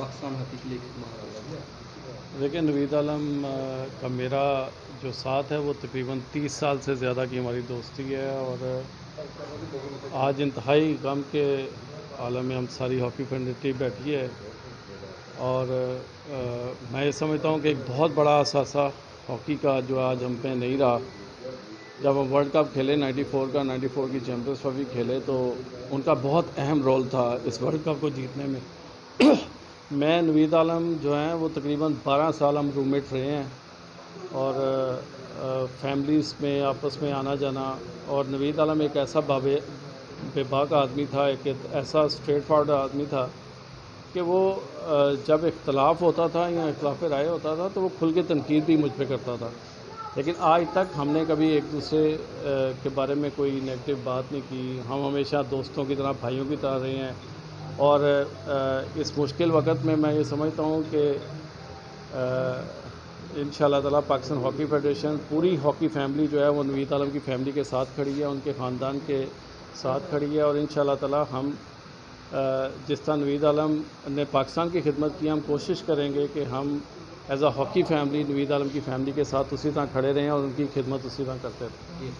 Pakistan hockey के लिए खिदमत। देखिए नवीद आलम का मेरा जो साथ है वो तकरीबन 30 साल से ज़्यादा की हमारी दोस्ती है और आज इंतहाई गम के आलम में हम सारी हॉकी फ्रेंडिटी बैठी है और मैं ये समझता हूँ कि एक बहुत बड़ा असासा हॉकी का जो आज हम पे नहीं रहा। जब हम वर्ल्ड कप खेले 94 की चैम्पियंस ट्रॉफी खेले तो उनका बहुत अहम रोल था इस वर्ल्ड कप को जीतने में। मैं नवीद आलम जो हैं वो तकरीबन 12 साल हम रूममेट रहे हैं और फैमिलीज़ में आपस में आना जाना। और नवीद आलम एक ऐसा बेबाक आदमी था, एक ऐसा स्ट्रेट फॉरवर्ड आदमी था कि वो जब इख्तलाफ होता था या इख्तलाफ राय होता था तो वो खुल के तनकीद भी मुझ पे करता था। लेकिन आज तक हमने कभी एक दूसरे के बारे में कोई नेगेटिव बात नहीं की। हम हमेशा दोस्तों की तरह, भाइयों की तरह रहे हैं और इस मुश्किल वक़्त में मैं ये समझता हूँ कि इंशाअल्लाह ताला पाकिस्तान हॉकी फेडरेशन पूरी हॉकी फैमिली जो है वो नवीद आलम की फ़ैमिली के साथ खड़ी है, उनके ख़ानदान के साथ खड़ी है। और इंशाअल्लाह ताला हम जिस तरह नवीद आलम ने पाकिस्तान की खिदमत की, हम कोशिश करेंगे कि हम as a hockey family Naveed Alam की फ़ैमिली के साथ उसी तरह खड़े रहें और उनकी खिदमत उसी तरह करते रहें।